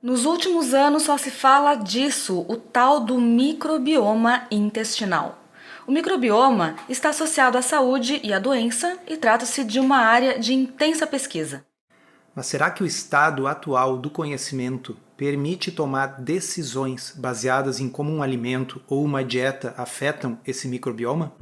Nos últimos anos só se fala disso, o tal do microbioma intestinal. O microbioma está associado à saúde e à doença e trata-se de uma área de intensa pesquisa. Mas será que o estado atual do conhecimento permite tomar decisões baseadas em como um alimento ou uma dieta afetam esse microbioma?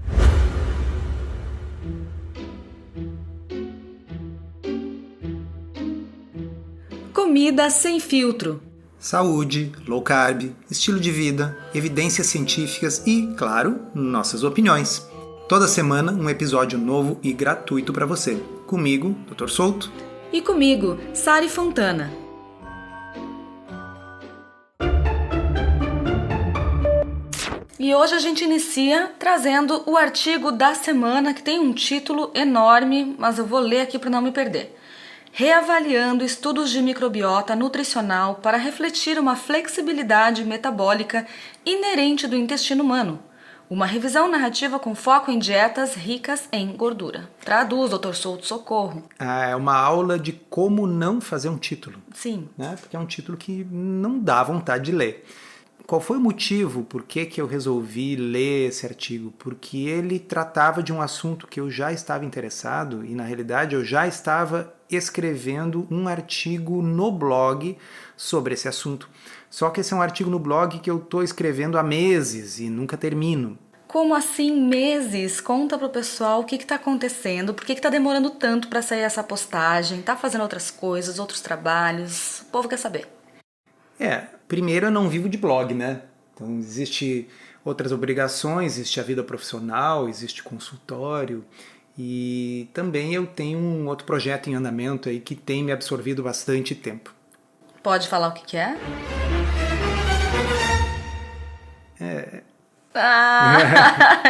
Comida sem filtro. Saúde, low carb, estilo de vida, evidências científicas e, claro, nossas opiniões. Toda semana um episódio novo e gratuito para você. Comigo, Dr. Souto. E comigo, Sari Fontana. E hoje a gente inicia trazendo o artigo da semana, que tem um título enorme, mas eu vou ler aqui para não me perder. Reavaliando estudos de microbiota nutricional para refletir uma flexibilidade metabólica inerente do intestino humano. Uma revisão narrativa com foco em dietas ricas em gordura. Traduz, Dr. Souto, socorro. É uma aula de como não fazer um título. Sim. Né? Porque é um título que não dá vontade de ler. Qual foi o motivo por que eu resolvi ler esse artigo? Porque ele tratava de um assunto que eu já estava interessado e, na realidade, eu já estava escrevendo um artigo no blog sobre esse assunto. Só que esse é um artigo no blog que eu estou escrevendo há meses e nunca termino. Como assim meses? Conta pro pessoal o que está acontecendo, por que está demorando tanto para sair essa postagem, tá fazendo outras coisas, outros trabalhos, o povo quer saber. Primeiro eu não vivo de blog, né? Então existe outras obrigações, existe a vida profissional, existe consultório e também eu tenho um outro projeto em andamento aí que tem me absorvido bastante tempo. Pode falar o que é?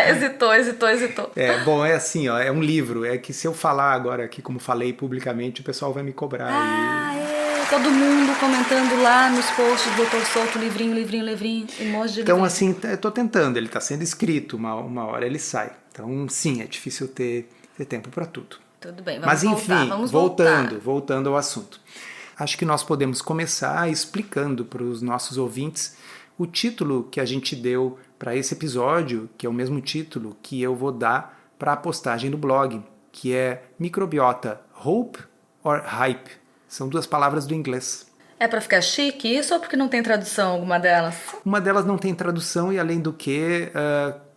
Hesitou. Bom, é assim, ó, é um livro, é que se eu falar agora aqui como falei publicamente, o pessoal vai me cobrar. Todo mundo comentando lá nos posts do Dr. Souto, livrinho, emoji de Então, livrinho. assim, eu tô tentando, ele tá sendo escrito, uma hora ele sai. Então, sim, é difícil ter tempo para tudo. Tudo bem, vamos Mas enfim, voltar. voltando ao assunto. Acho que nós podemos começar explicando para os nossos ouvintes o título que a gente deu para esse episódio, que é o mesmo título que eu vou dar para a postagem do blog, que é Microbiota Hope or Hype? São duas palavras do inglês. É para ficar chique isso ou porque não tem tradução alguma delas? Uma delas não tem tradução e, além do que,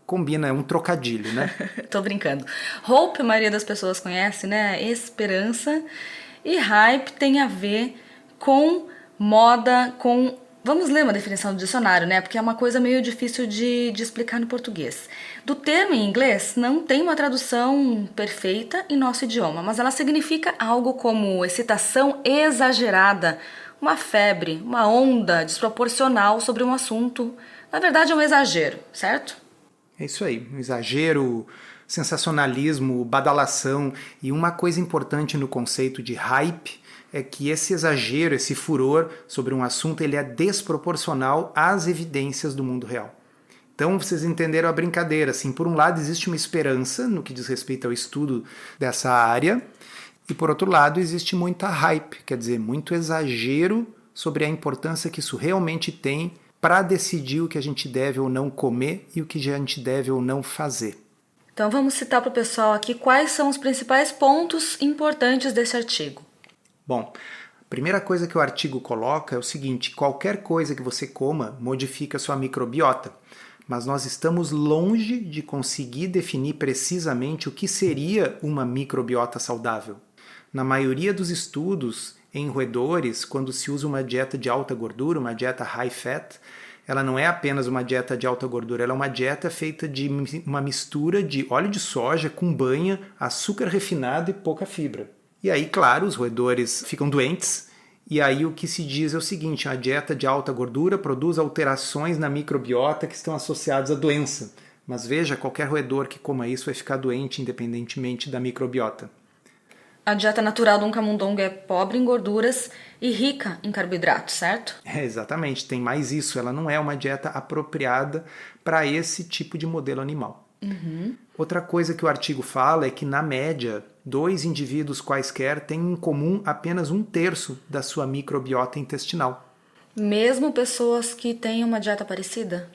combina, é um trocadilho, né? Tô brincando. Hope, a maioria das pessoas conhece, né? Esperança. E hype tem a ver com moda, com... Vamos ler uma definição do dicionário, né? Porque é uma coisa meio difícil de explicar no português. Do termo em inglês não tem uma tradução perfeita em nosso idioma, mas ela significa algo como excitação exagerada, uma febre, uma onda desproporcional sobre um assunto. Na verdade é um exagero, certo? É isso aí, um exagero, sensacionalismo, badalação. E uma coisa importante no conceito de hype é que esse exagero, esse furor sobre um assunto, ele é desproporcional às evidências do mundo real. Então vocês entenderam a brincadeira. Assim, por um lado existe uma esperança no que diz respeito ao estudo dessa área, e por outro lado existe muita hype, quer dizer, muito exagero sobre a importância que isso realmente tem para decidir o que a gente deve ou não comer e o que a gente deve ou não fazer. Então vamos citar para o pessoal aqui quais são os principais pontos importantes desse artigo. Bom, a primeira coisa que o artigo coloca é o seguinte: qualquer coisa que você coma modifica sua microbiota, mas nós estamos longe de conseguir definir precisamente o que seria uma microbiota saudável. Na maioria dos estudos em roedores, quando se usa uma dieta de alta gordura, uma dieta high fat, ela não é apenas uma dieta de alta gordura, ela é uma dieta feita de uma mistura de óleo de soja com banha, açúcar refinado e pouca fibra. E aí, claro, os roedores ficam doentes, e aí o que se diz é o seguinte: a dieta de alta gordura produz alterações na microbiota que estão associadas à doença. Mas veja, qualquer roedor que coma isso vai ficar doente independentemente da microbiota. A dieta natural de um camundongo é pobre em gorduras e rica em carboidratos, certo? Exatamente, tem mais isso. Ela não é uma dieta apropriada para esse tipo de modelo animal. Outra coisa que o artigo fala é que, na média, 2 indivíduos quaisquer têm em comum apenas 1/3 da sua microbiota intestinal. Mesmo pessoas que têm uma dieta parecida?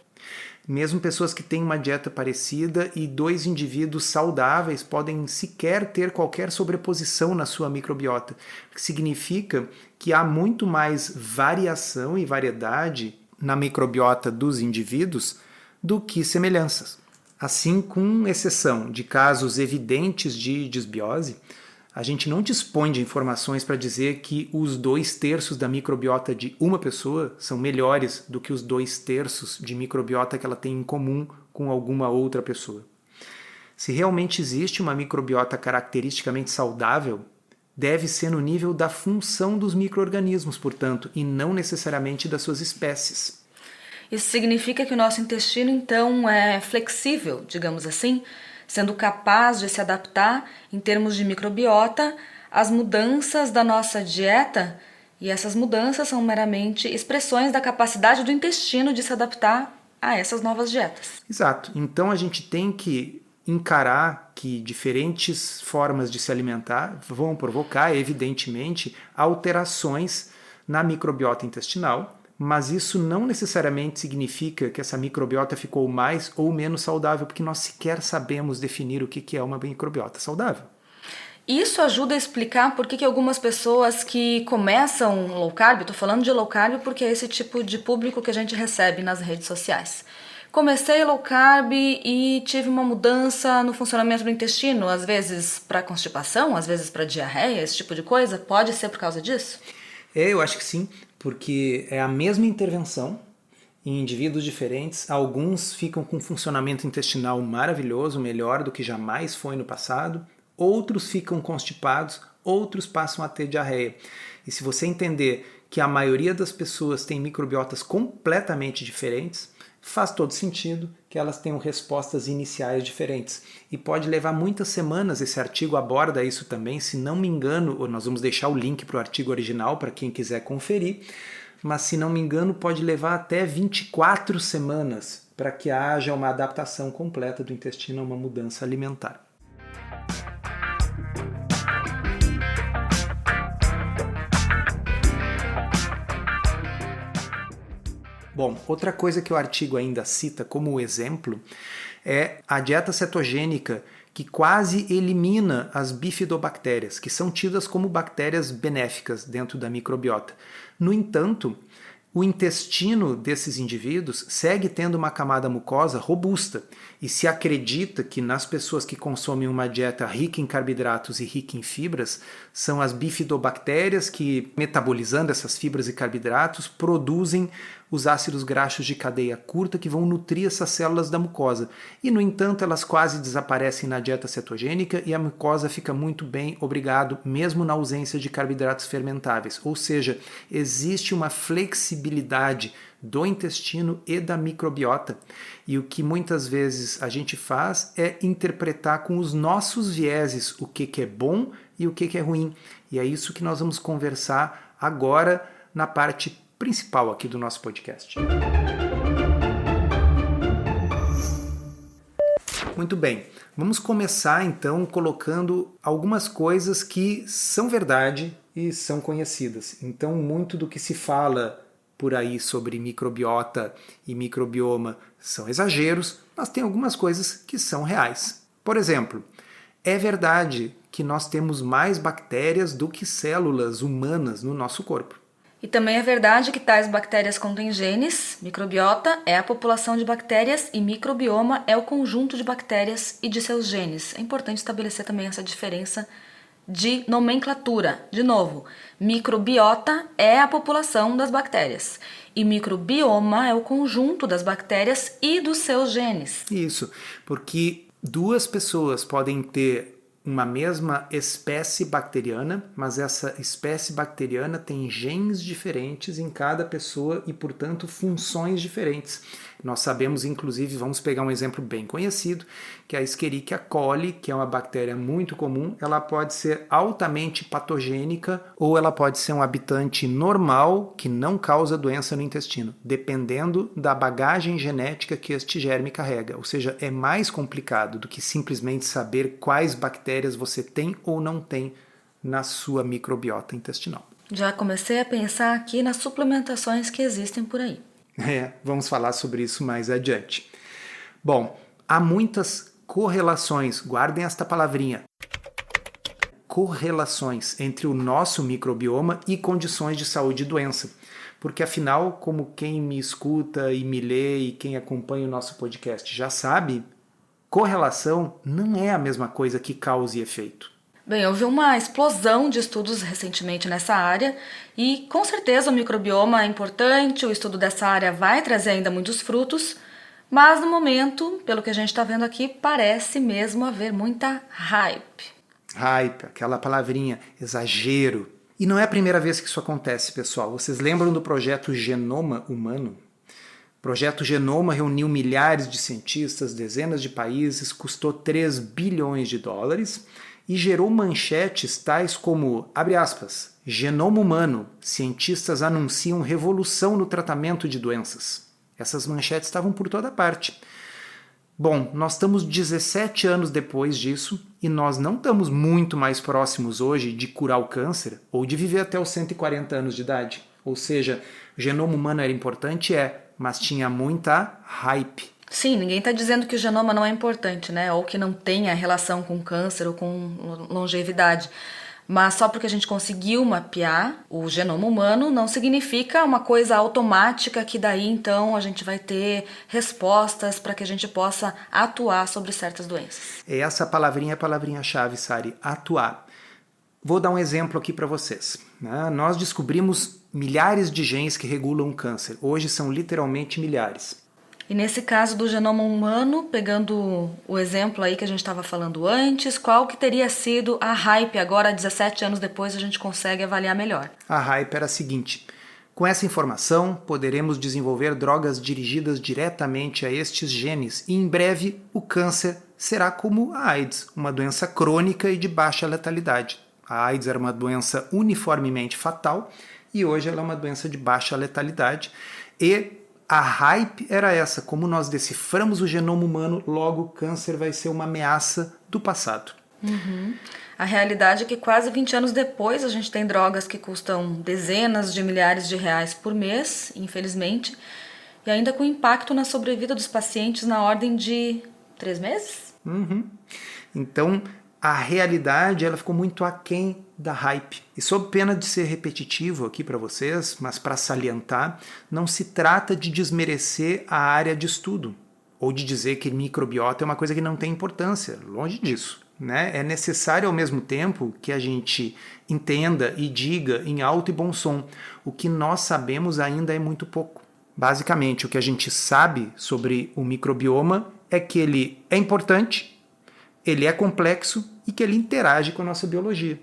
Mesmo pessoas que têm uma dieta parecida e dois indivíduos saudáveis podem sequer ter qualquer sobreposição na sua microbiota, o que significa que há muito mais variação e variedade na microbiota dos indivíduos do que semelhanças. Assim, com exceção de casos evidentes de disbiose, a gente não dispõe de informações para dizer que os 2/3 da microbiota de uma pessoa são melhores do que os 2/3 de microbiota que ela tem em comum com alguma outra pessoa. Se realmente existe uma microbiota caracteristicamente saudável, deve ser no nível da função dos micro-organismos, portanto, e não necessariamente das suas espécies. Isso significa que o nosso intestino, então, é flexível, digamos assim, sendo capaz de se adaptar, em termos de microbiota, às mudanças da nossa dieta, e essas mudanças são meramente expressões da capacidade do intestino de se adaptar a essas novas dietas. Exato. Então a gente tem que encarar que diferentes formas de se alimentar vão provocar, evidentemente, alterações na microbiota intestinal, mas isso não necessariamente significa que essa microbiota ficou mais ou menos saudável, porque nós sequer sabemos definir o que é uma microbiota saudável. Isso ajuda a explicar por que algumas pessoas que começam low carb, estou falando de low carb porque é esse tipo de público que a gente recebe nas redes sociais. Comecei low carb e tive uma mudança no funcionamento do intestino, às vezes para constipação, às vezes para diarreia, esse tipo de coisa. Pode ser por causa disso? Eu acho que sim, porque é a mesma intervenção em indivíduos diferentes. Alguns ficam com um funcionamento intestinal maravilhoso, melhor do que jamais foi no passado. Outros ficam constipados, outros passam a ter diarreia. E se você entender que a maioria das pessoas tem microbiotas completamente diferentes, faz todo sentido que elas tenham respostas iniciais diferentes. E pode levar muitas semanas, esse artigo aborda isso também, se não me engano, nós vamos deixar o link para o artigo original para quem quiser conferir, mas se não me engano pode levar até 24 semanas para que haja uma adaptação completa do intestino a uma mudança alimentar. Bom, outra coisa que o artigo ainda cita como exemplo é a dieta cetogênica, que quase elimina as bifidobactérias, que são tidas como bactérias benéficas dentro da microbiota. No entanto, o intestino desses indivíduos segue tendo uma camada mucosa robusta e se acredita que nas pessoas que consomem uma dieta rica em carboidratos e rica em fibras, são as bifidobactérias que, metabolizando essas fibras e carboidratos, produzem os ácidos graxos de cadeia curta que vão nutrir essas células da mucosa. E, no entanto, elas quase desaparecem na dieta cetogênica e a mucosa fica muito bem, obrigado, mesmo na ausência de carboidratos fermentáveis. Ou seja, existe uma flexibilidade do intestino e da microbiota. E o que muitas vezes a gente faz é interpretar com os nossos vieses o que é bom e o que é ruim. E é isso que nós vamos conversar agora na parte principal aqui do nosso podcast. Muito bem, vamos começar então colocando algumas coisas que são verdade e são conhecidas. Então, muito do que se fala por aí sobre microbiota e microbioma são exageros, mas tem algumas coisas que são reais. Por exemplo, é verdade que nós temos mais bactérias do que células humanas no nosso corpo. E também é verdade que tais bactérias contêm genes, microbiota é a população de bactérias e microbioma é o conjunto de bactérias e de seus genes. É importante estabelecer também essa diferença de nomenclatura. De novo, microbiota é a população das bactérias e microbioma é o conjunto das bactérias e dos seus genes. Isso, porque duas pessoas podem ter uma mesma espécie bacteriana, mas essa espécie bacteriana tem genes diferentes em cada pessoa e, portanto, funções diferentes. Nós sabemos, inclusive, vamos pegar um exemplo bem conhecido, que é a Escherichia coli, que é uma bactéria muito comum. Ela pode ser altamente patogênica ou ela pode ser um habitante normal que não causa doença no intestino, dependendo da bagagem genética que este germe carrega. Ou seja, é mais complicado do que simplesmente saber quais bactérias você tem ou não tem na sua microbiota intestinal. Já comecei a pensar aqui nas suplementações que existem por aí. Vamos falar sobre isso mais adiante. Bom, há muitas correlações, guardem esta palavrinha, correlações entre o nosso microbioma e condições de saúde e doença. Porque afinal, como quem me escuta e me lê e quem acompanha o nosso podcast já sabe, correlação não é a mesma coisa que causa e efeito. Bem, houve uma explosão de estudos recentemente nessa área e com certeza o microbioma é importante, o estudo dessa área vai trazer ainda muitos frutos, mas no momento, pelo que a gente está vendo aqui, parece mesmo haver muita hype. Hype, aquela palavrinha, exagero. E não é a primeira vez que isso acontece, pessoal. Vocês lembram do projeto Genoma Humano? O projeto Genoma reuniu milhares de cientistas, dezenas de países, custou 3 bilhões de dólares e gerou manchetes tais como, abre aspas, genoma humano, cientistas anunciam revolução no tratamento de doenças. Essas manchetes estavam por toda parte. Bom, nós estamos 17 anos depois disso e nós não estamos muito mais próximos hoje de curar o câncer ou de viver até os 140 anos de idade. Ou seja, o genoma humano era importante, mas tinha muita hype. Sim, ninguém está dizendo que o genoma não é importante, né? Ou que não tenha relação com câncer ou com longevidade. Mas só porque a gente conseguiu mapear o genoma humano não significa uma coisa automática que daí então a gente vai ter respostas para que a gente possa atuar sobre certas doenças. Essa palavrinha é a palavrinha-chave, Sari, atuar. Vou dar um exemplo aqui para vocês. Nós descobrimos milhares de genes que regulam o câncer. Hoje são literalmente milhares. E nesse caso do genoma humano, pegando o exemplo aí que a gente estava falando antes, qual que teria sido a hype agora, 17 anos depois, a gente consegue avaliar melhor? A hype era a seguinte: com essa informação, poderemos desenvolver drogas dirigidas diretamente a estes genes e em breve o câncer será como a AIDS, uma doença crônica e de baixa letalidade. A AIDS era uma doença uniformemente fatal e hoje ela é uma doença de baixa letalidade e a hype era essa, como nós deciframos o genoma humano, logo o câncer vai ser uma ameaça do passado. A realidade é que quase 20 anos depois a gente tem drogas que custam dezenas de milhares de reais por mês, infelizmente, e ainda com impacto na sobrevida dos pacientes na ordem de 3 meses? Então, a realidade ela ficou muito aquém da hype. E sob pena de ser repetitivo aqui para vocês, mas para salientar, não se trata de desmerecer a área de estudo ou de dizer que microbiota é uma coisa que não tem importância. Longe disso. É necessário ao mesmo tempo que a gente entenda e diga em alto e bom som. O que nós sabemos ainda é muito pouco. Basicamente, o que a gente sabe sobre o microbioma é que ele é importante, ele é complexo e que ele interage com a nossa biologia.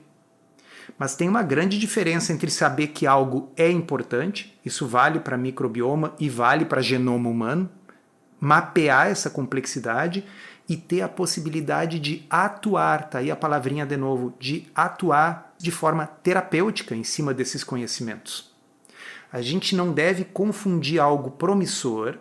Mas tem uma grande diferença entre saber que algo é importante, isso vale para microbioma e vale para genoma humano, mapear essa complexidade e ter a possibilidade de atuar, tá aí a palavrinha de novo, de atuar de forma terapêutica em cima desses conhecimentos. A gente não deve confundir algo promissor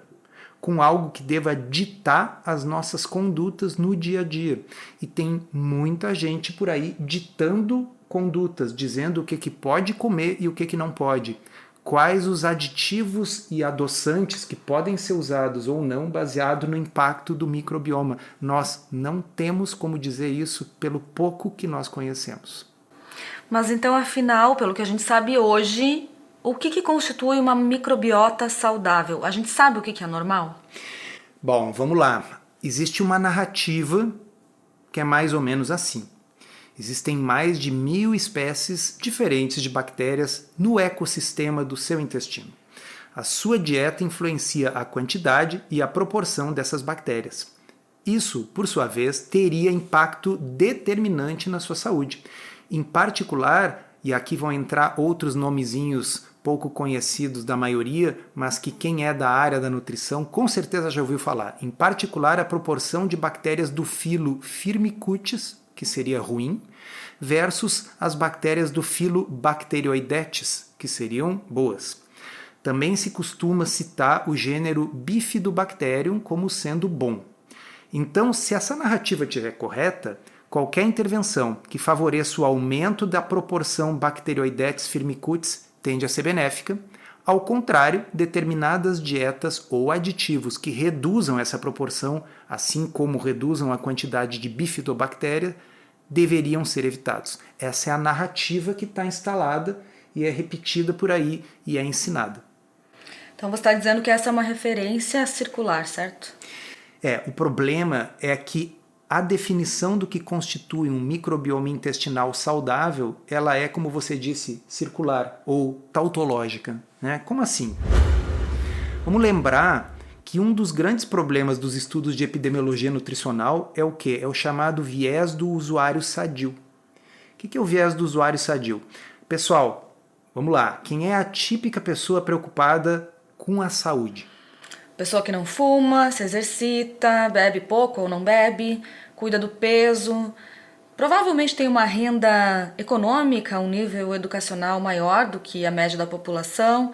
com algo que deva ditar as nossas condutas no dia a dia. E tem muita gente por aí ditando condutas, dizendo o que pode comer e o que não pode. Quais os aditivos e adoçantes que podem ser usados ou não baseado no impacto do microbioma. Nós não temos como dizer isso pelo pouco que nós conhecemos. Mas então, afinal, pelo que a gente sabe hoje, o que constitui uma microbiota saudável? A gente sabe o que é normal? Bom, vamos lá. Existe uma narrativa que é mais ou menos assim. Existem mais de 1000 espécies diferentes de bactérias no ecossistema do seu intestino. A sua dieta influencia a quantidade e a proporção dessas bactérias. Isso, por sua vez, teria impacto determinante na sua saúde. Em particular, e aqui vão entrar outros nomezinhos pouco conhecidos da maioria, mas que quem é da área da nutrição com certeza já ouviu falar. Em particular, a proporção de bactérias do filo Firmicutes, que seria ruim, versus as bactérias do filo Bacteroidetes, que seriam boas. Também se costuma citar o gênero Bifidobacterium como sendo bom. Então, se essa narrativa estiver correta, qualquer intervenção que favoreça o aumento da proporção Bacteroidetes firmicutes tende a ser benéfica. Ao contrário, determinadas dietas ou aditivos que reduzam essa proporção, assim como reduzam a quantidade de bifidobactéria, deveriam ser evitados. Essa é a narrativa que está instalada e é repetida por aí e é ensinada. Então você está dizendo que essa é uma referência circular, certo? O problema é que a definição do que constitui um microbioma intestinal saudável, ela é, como você disse, circular ou tautológica, né? Como assim? Vamos lembrar que um dos grandes problemas dos estudos de epidemiologia nutricional é o quê? É o chamado viés do usuário sadio. O que é o viés do usuário sadio? Pessoal, vamos lá. Quem é a típica pessoa preocupada com a saúde? Pessoa que não fuma, se exercita, bebe pouco ou não bebe, cuida do peso, provavelmente tem uma renda econômica, um nível educacional maior do que a média da população,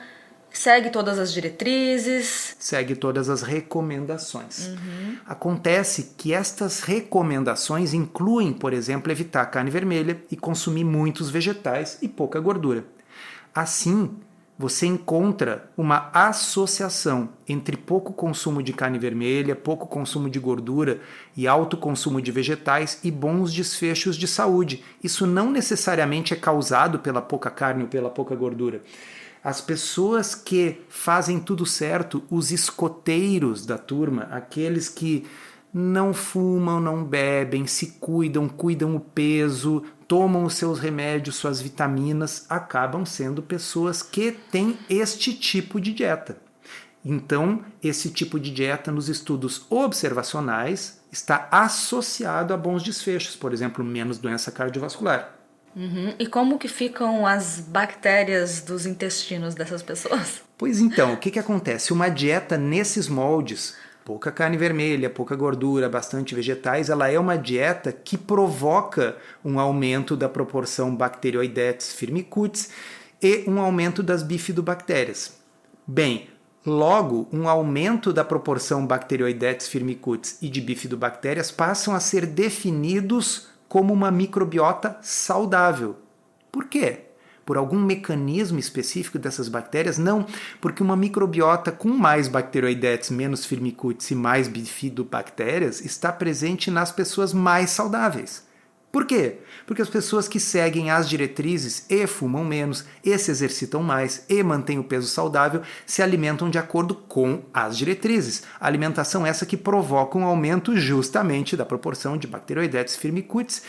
segue todas as diretrizes. Segue todas as recomendações. Acontece que estas recomendações incluem, por exemplo, evitar carne vermelha e consumir muitos vegetais e pouca gordura. Assim, você encontra uma associação entre pouco consumo de carne vermelha, pouco consumo de gordura e alto consumo de vegetais e bons desfechos de saúde. Isso não necessariamente é causado pela pouca carne ou pela pouca gordura. As pessoas que fazem tudo certo, os escoteiros da turma, aqueles que não fumam, não bebem, se cuidam, cuidam o peso, tomam os seus remédios, suas vitaminas, acabam sendo pessoas que têm este tipo de dieta. Então, esse tipo de dieta nos estudos observacionais está associado a bons desfechos, por exemplo, menos doença cardiovascular. E como que ficam as bactérias dos intestinos dessas pessoas? Pois então, o que acontece? Uma dieta nesses moldes, pouca carne vermelha, pouca gordura, bastante vegetais, ela é uma dieta que provoca um aumento da proporção Bacteroidetes firmicutes e um aumento das bifidobactérias. Bem, logo, um aumento da proporção Bacteroidetes firmicutes e de bifidobactérias passam a ser definidos como uma microbiota saudável. Por quê? Por algum mecanismo específico dessas bactérias? Não, porque uma microbiota com mais Bacteroidetes, menos firmicutes e mais bifidobactérias está presente nas pessoas mais saudáveis. Por quê? Porque as pessoas que seguem as diretrizes e fumam menos, e se exercitam mais, e mantêm o peso saudável, se alimentam de acordo com as diretrizes. A alimentação essa que provoca um aumento justamente da proporção de Bacteroidetes firmicutes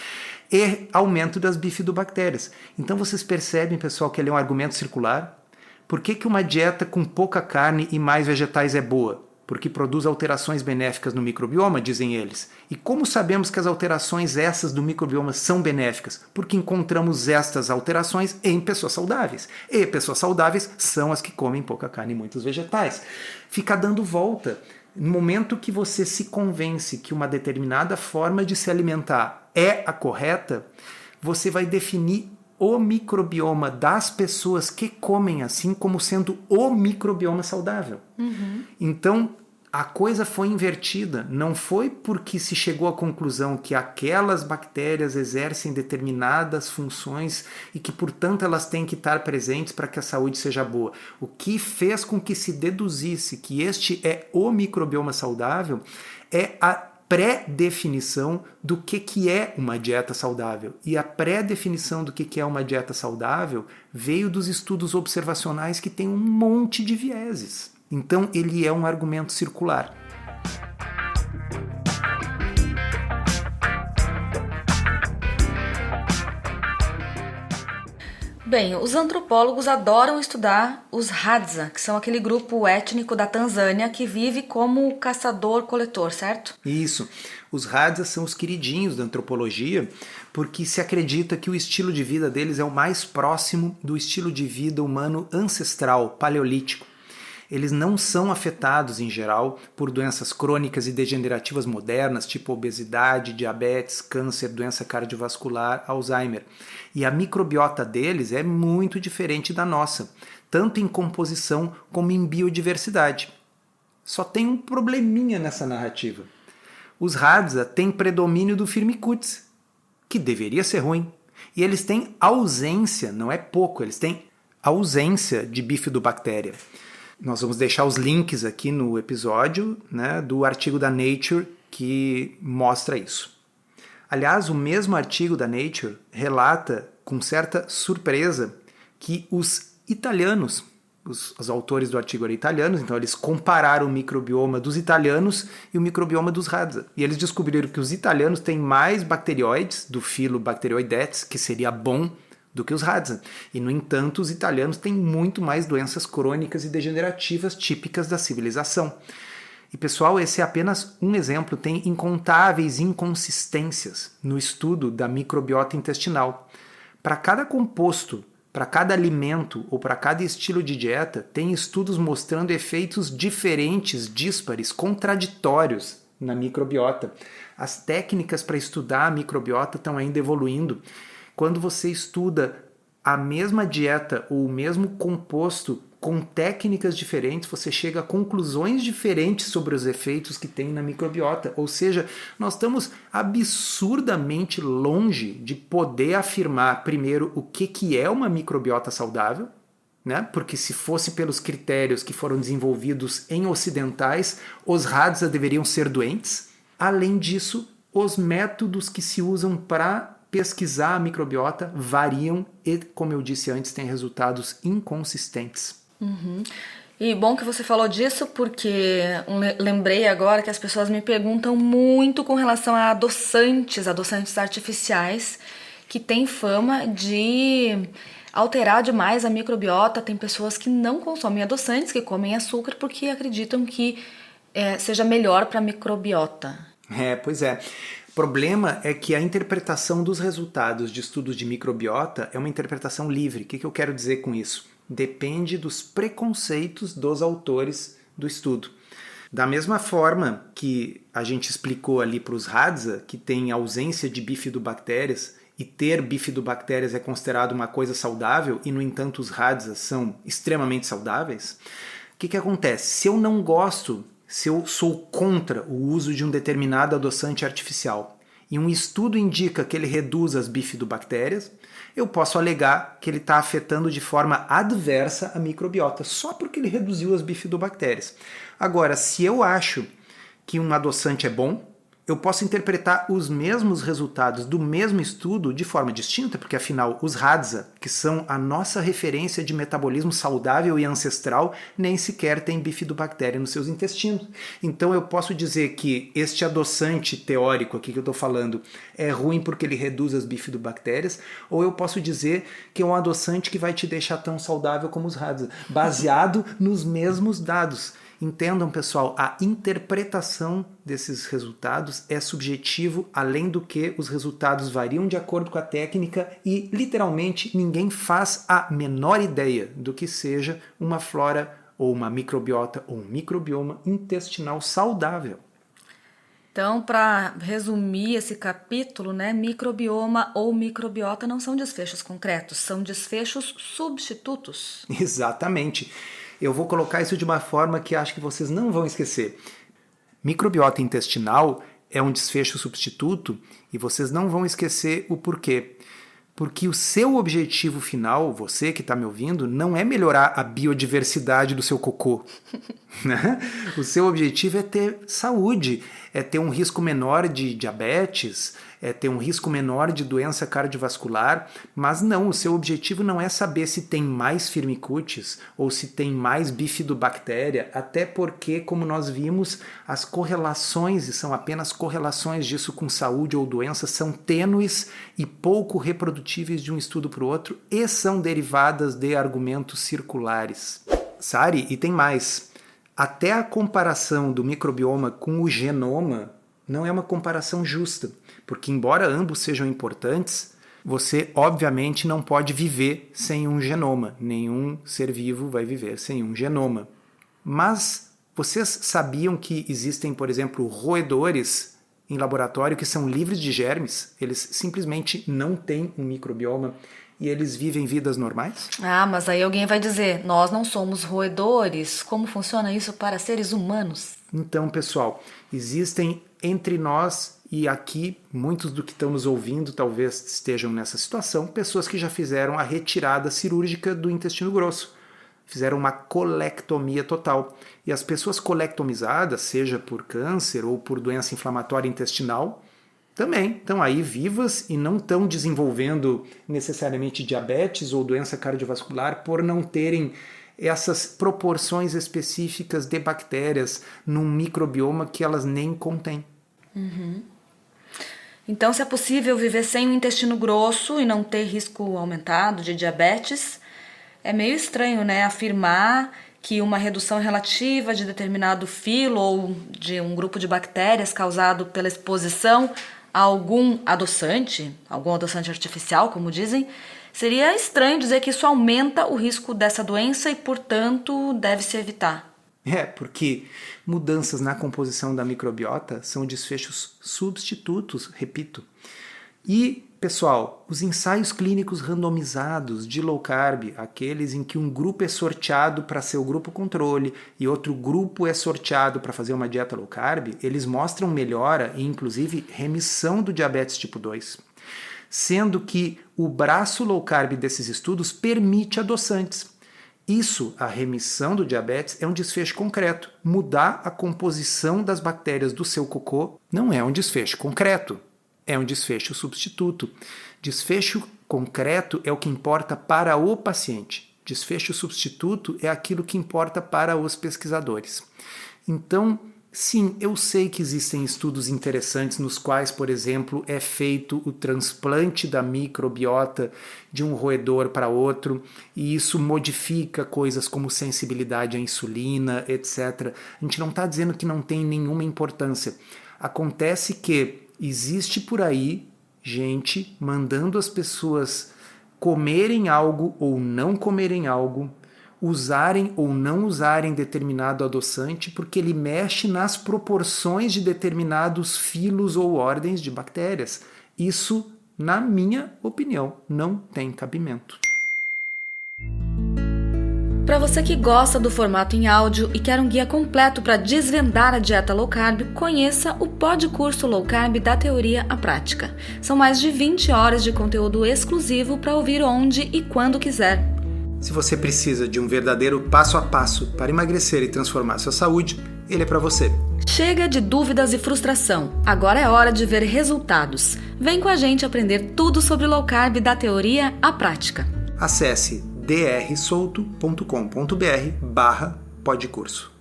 e aumento das bifidobactérias. Então vocês percebem, pessoal, que ele é um argumento circular? Por que uma dieta com pouca carne e mais vegetais é boa? Porque produz alterações benéficas no microbioma, dizem eles. E como sabemos que as alterações essas do microbioma são benéficas? Porque encontramos estas alterações em pessoas saudáveis. E pessoas saudáveis são as que comem pouca carne e muitos vegetais. Fica dando volta. No momento que você se convence que uma determinada forma de se alimentar é a correta, você vai definir o microbioma das pessoas que comem assim como sendo o microbioma saudável. Então, a coisa foi invertida. Não foi porque se chegou à conclusão que aquelas bactérias exercem determinadas funções e que, portanto, elas têm que estar presentes para que a saúde seja boa. O que fez com que se deduzisse que este é o microbioma saudável é a pré-definição do que é uma dieta saudável. E a pré-definição do que é uma dieta saudável veio dos estudos observacionais que têm um monte de vieses. Então, ele é um argumento circular. Bem, os antropólogos adoram estudar os Hadza, que são aquele grupo étnico da Tanzânia que vive como caçador-coletor, certo? Isso. Os Hadza são os queridinhos da antropologia, porque se acredita que o estilo de vida deles é o mais próximo do estilo de vida humano ancestral, paleolítico. Eles não são afetados, em geral, por doenças crônicas e degenerativas modernas, tipo obesidade, diabetes, câncer, doença cardiovascular, Alzheimer. E a microbiota deles é muito diferente da nossa, tanto em composição como em biodiversidade. Só tem um probleminha nessa narrativa. Os Hadza têm predomínio do Firmicutes. que deveria ser ruim. E eles têm ausência, não é pouco, eles têm ausência de bifidobactéria. Nós vamos deixar os links aqui no episódio, né, do artigo da Nature que mostra isso. Aliás, o mesmo artigo da Nature relata com certa surpresa que os italianos, os autores do artigo eram italianos, então eles compararam o microbioma dos italianos e o microbioma dos Hadza. E eles descobriram que os italianos têm mais bacterióides do filo Bacteroidetes, que seria bom, do que os Hadza. E, no entanto, os italianos têm muito mais doenças crônicas e degenerativas típicas da civilização. E, pessoal, esse é apenas um exemplo. Tem incontáveis inconsistências no estudo da microbiota intestinal. Para cada composto, para cada alimento ou para cada estilo de dieta, tem estudos mostrando efeitos diferentes, díspares, contraditórios na microbiota. As técnicas para estudar a microbiota estão ainda evoluindo. Quando você estuda a mesma dieta ou o mesmo composto com técnicas diferentes, você chega a conclusões diferentes sobre os efeitos que tem na microbiota. Ou seja, nós estamos absurdamente longe de poder afirmar, primeiro, o que é uma microbiota saudável, né? Porque se fosse pelos critérios que foram desenvolvidos em ocidentais, os Hadza deveriam ser doentes. Além disso, os métodos que se usam para pesquisar a microbiota variam e, como eu disse antes, têm resultados inconsistentes. Uhum. E bom que você falou disso, porque lembrei agora que as pessoas me perguntam muito com relação a adoçantes artificiais, que têm fama de alterar demais a microbiota. Tem pessoas que não consomem adoçantes, que comem açúcar, porque acreditam que seja melhor para a microbiota. Pois é. O problema é que a interpretação dos resultados de estudos de microbiota é uma interpretação livre. O que eu quero dizer com isso? Depende dos preconceitos dos autores do estudo. Da mesma forma que a gente explicou ali para os Hadza, que tem ausência de bifidobactérias, e ter bifidobactérias é considerado uma coisa saudável, e no entanto os Hadza são extremamente saudáveis, o que acontece? Se eu não gosto, se eu sou contra o uso de um determinado adoçante artificial e um estudo indica que ele reduz as bifidobactérias, eu posso alegar que ele está afetando de forma adversa a microbiota, só porque ele reduziu as bifidobactérias. Agora, se eu acho que um adoçante é bom, eu posso interpretar os mesmos resultados do mesmo estudo de forma distinta, porque afinal os Hadza, que são a nossa referência de metabolismo saudável e ancestral, nem sequer têm bifidobactéria nos seus intestinos. Então eu posso dizer que este adoçante teórico aqui que eu estou falando é ruim porque ele reduz as bifidobactérias, ou eu posso dizer que é um adoçante que vai te deixar tão saudável como os Hadza, baseado nos mesmos dados. Entendam, pessoal, a interpretação desses resultados é subjetivo, além do que os resultados variam de acordo com a técnica e, literalmente, ninguém faz a menor ideia do que seja uma flora ou uma microbiota ou um microbioma intestinal saudável. Então, para resumir esse capítulo, né, microbioma ou microbiota não são desfechos concretos, são desfechos substitutos. Exatamente. Eu vou colocar isso de uma forma que acho que vocês não vão esquecer. Microbiota intestinal é um desfecho substituto e vocês não vão esquecer o porquê. Porque o seu objetivo final, você que está me ouvindo, não é melhorar a biodiversidade do seu cocô. Né? O seu objetivo é ter saúde, é ter um risco menor de diabetes, é ter um risco menor de doença cardiovascular, mas não, o seu objetivo não é saber se tem mais firmicutes ou se tem mais bifidobactéria, até porque, como nós vimos, as correlações, e são apenas correlações disso com saúde ou doença, são tênues e pouco reprodutíveis de um estudo para o outro e são derivadas de argumentos circulares. Sari, e tem mais. Até a comparação do microbioma com o genoma não é uma comparação justa, porque embora ambos sejam importantes, você obviamente não pode viver sem um genoma. Nenhum ser vivo vai viver sem um genoma. Mas vocês sabiam que existem, por exemplo, roedores em laboratório que são livres de germes? Eles simplesmente não têm um microbioma e eles vivem vidas normais? Ah, mas aí alguém vai dizer, nós não somos roedores. Como funciona isso para seres humanos? Então, pessoal, existem entre nós e aqui, muitos do que estão nos ouvindo talvez estejam nessa situação, pessoas que já fizeram a retirada cirúrgica do intestino grosso, fizeram uma colectomia total. E as pessoas colectomizadas, seja por câncer ou por doença inflamatória intestinal, também estão aí vivas e não estão desenvolvendo necessariamente diabetes ou doença cardiovascular por não terem essas proporções específicas de bactérias num microbioma que elas nem contêm. Então, se é possível viver sem o intestino grosso e não ter risco aumentado de diabetes, é meio estranho, né, afirmar que uma redução relativa de determinado filo ou de um grupo de bactérias causado pela exposição a algum adoçante artificial, como dizem, seria estranho dizer que isso aumenta o risco dessa doença e, portanto, deve-se evitar. Porque mudanças na composição da microbiota são desfechos substitutos, repito. E, pessoal, os ensaios clínicos randomizados de low carb, aqueles em que um grupo é sorteado para ser o grupo controle e outro grupo é sorteado para fazer uma dieta low carb, eles mostram melhora e, inclusive, remissão do diabetes tipo 2. Sendo que o braço low carb desses estudos permite adoçantes. Isso, a remissão do diabetes, é um desfecho concreto. Mudar a composição das bactérias do seu cocô não é um desfecho concreto, é um desfecho substituto. Desfecho concreto é o que importa para o paciente. Desfecho substituto é aquilo que importa para os pesquisadores. Então, sim, eu sei que existem estudos interessantes nos quais, por exemplo, é feito o transplante da microbiota de um roedor para outro e isso modifica coisas como sensibilidade à insulina, etc. A gente não está dizendo que não tem nenhuma importância. Acontece que existe por aí gente mandando as pessoas comerem algo ou não comerem algo, usarem ou não usarem determinado adoçante, porque ele mexe nas proporções de determinados filos ou ordens de bactérias. Isso, na minha opinião, não tem cabimento. Para você que gosta do formato em áudio e quer um guia completo para desvendar a dieta low carb, conheça o Podcurso Low Carb da Teoria à Prática. São mais de 20 horas de conteúdo exclusivo para ouvir onde e quando quiser. Se você precisa de um verdadeiro passo a passo para emagrecer e transformar sua saúde, ele é para você. Chega de dúvidas e frustração. Agora é hora de ver resultados. Vem com a gente aprender tudo sobre low carb da teoria à prática. Acesse drsolto.com.br/podcurso.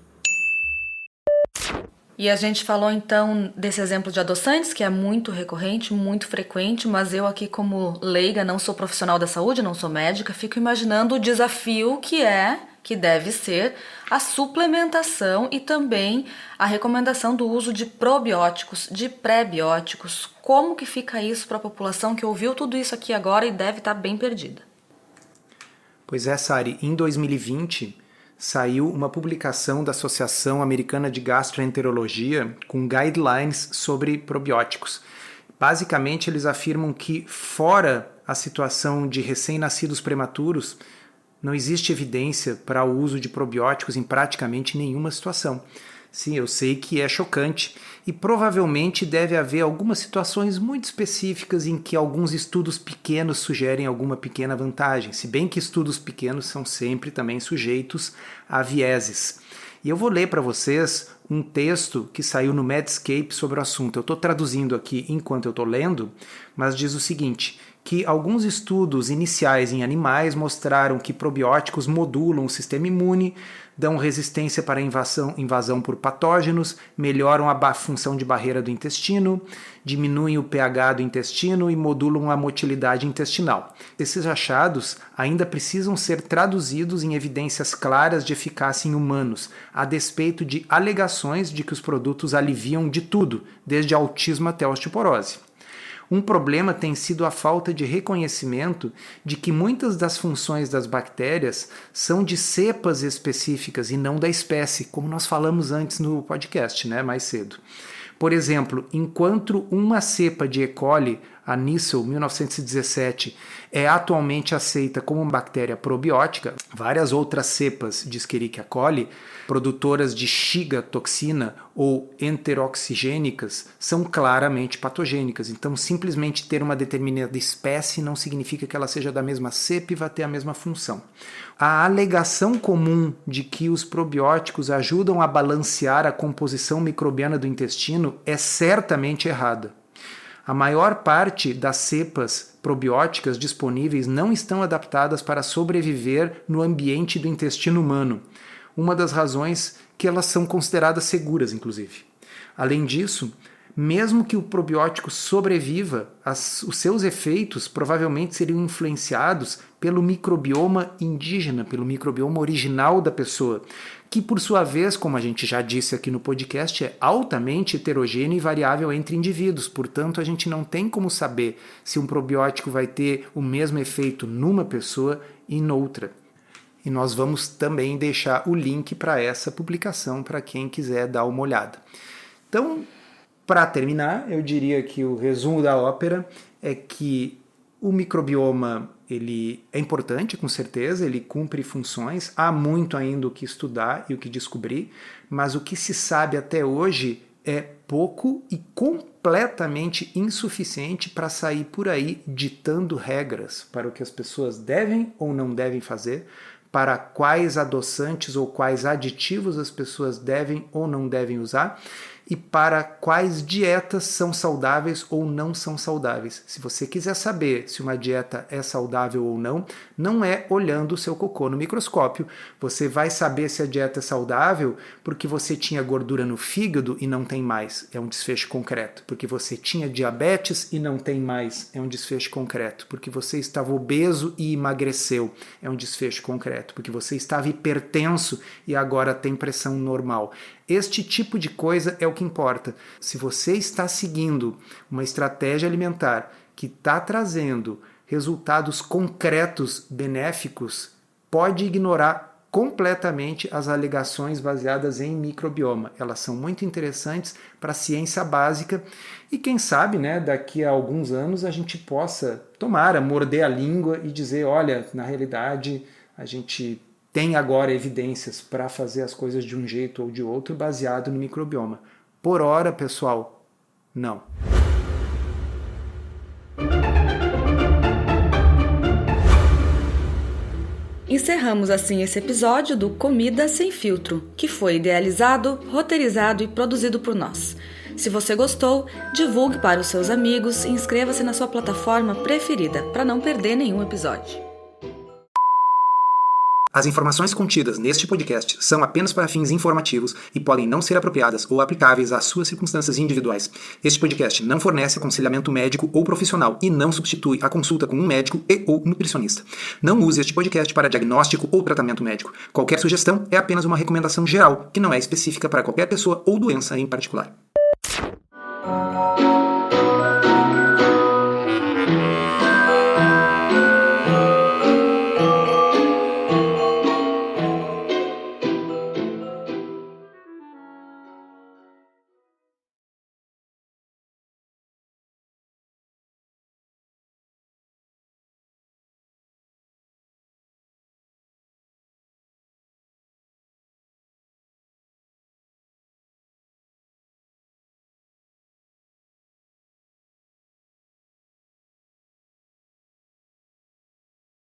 E a gente falou então desse exemplo de adoçantes, que é muito recorrente, muito frequente, mas eu aqui como leiga, não sou profissional da saúde, não sou médica, fico imaginando o desafio que deve ser a suplementação e também a recomendação do uso de probióticos, de pré-bióticos. Como que fica isso para a população que ouviu tudo isso aqui agora e deve estar bem perdida? Pois é, Sari, em 2020 saiu uma publicação da Associação Americana de Gastroenterologia com guidelines sobre probióticos. Basicamente, eles afirmam que, fora a situação de recém-nascidos prematuros, não existe evidência para o uso de probióticos em praticamente nenhuma situação. Sim, eu sei que é chocante e provavelmente deve haver algumas situações muito específicas em que alguns estudos pequenos sugerem alguma pequena vantagem, se bem que estudos pequenos são sempre também sujeitos a vieses. E eu vou ler para vocês um texto que saiu no Medscape sobre o assunto. Eu estou traduzindo aqui enquanto eu estou lendo, mas diz o seguinte, que alguns estudos iniciais em animais mostraram que probióticos modulam o sistema imune, dão resistência para invasão por patógenos, melhoram a função de barreira do intestino, diminuem o pH do intestino e modulam a motilidade intestinal. Esses achados ainda precisam ser traduzidos em evidências claras de eficácia em humanos, a despeito de alegações de que os produtos aliviam de tudo, desde autismo até osteoporose. Um problema tem sido a falta de reconhecimento de que muitas das funções das bactérias são de cepas específicas e não da espécie, como nós falamos antes no podcast, mais cedo. Por exemplo, enquanto uma cepa de E. coli a Nissel 1917, é atualmente aceita como uma bactéria probiótica. Várias outras cepas de Escherichia coli, produtoras de Shiga toxina ou enteroxigênicas, são claramente patogênicas. Então, simplesmente ter uma determinada espécie não significa que ela seja da mesma cepa e vai ter a mesma função. A alegação comum de que os probióticos ajudam a balancear a composição microbiana do intestino é certamente errada. A maior parte das cepas probióticas disponíveis não estão adaptadas para sobreviver no ambiente do intestino humano. Uma das razões que elas são consideradas seguras, inclusive. Além disso, mesmo que o probiótico sobreviva, os seus efeitos provavelmente seriam influenciados pelo microbioma indígena, pelo microbioma original da pessoa, que por sua vez, como a gente já disse aqui no podcast, é altamente heterogêneo e variável entre indivíduos. Portanto, a gente não tem como saber se um probiótico vai ter o mesmo efeito numa pessoa e noutra. E nós vamos também deixar o link para essa publicação para quem quiser dar uma olhada. Então, para terminar, eu diria que o resumo da ópera é que o microbioma ele é importante, com certeza, ele cumpre funções, há muito ainda o que estudar e o que descobrir, mas o que se sabe até hoje é pouco e completamente insuficiente para sair por aí ditando regras para o que as pessoas devem ou não devem fazer, para quais adoçantes ou quais aditivos as pessoas devem ou não devem usar e para quais dietas são saudáveis ou não são saudáveis. Se você quiser saber se uma dieta é saudável ou não, não é olhando o seu cocô no microscópio. Você vai saber se a dieta é saudável porque você tinha gordura no fígado e não tem mais. É um desfecho concreto. Porque você tinha diabetes e não tem mais. É um desfecho concreto. Porque você estava obeso e emagreceu. É um desfecho concreto. Porque você estava hipertenso e agora tem pressão normal. Este tipo de coisa é o que importa. Se você está seguindo uma estratégia alimentar que está trazendo resultados concretos, benéficos, pode ignorar completamente as alegações baseadas em microbioma. Elas são muito interessantes para a ciência básica e quem sabe, né, daqui a alguns anos a gente possa morder a língua e dizer, olha, na realidade a gente tem agora evidências para fazer as coisas de um jeito ou de outro baseado no microbioma. Por hora, pessoal, não. Encerramos assim esse episódio do Comida Sem Filtro, que foi idealizado, roteirizado e produzido por nós. Se você gostou, divulgue para os seus amigos e inscreva-se na sua plataforma preferida para não perder nenhum episódio. As informações contidas neste podcast são apenas para fins informativos e podem não ser apropriadas ou aplicáveis às suas circunstâncias individuais. Este podcast não fornece aconselhamento médico ou profissional e não substitui a consulta com um médico e ou nutricionista. Não use este podcast para diagnóstico ou tratamento médico. Qualquer sugestão é apenas uma recomendação geral, que não é específica para qualquer pessoa ou doença em particular.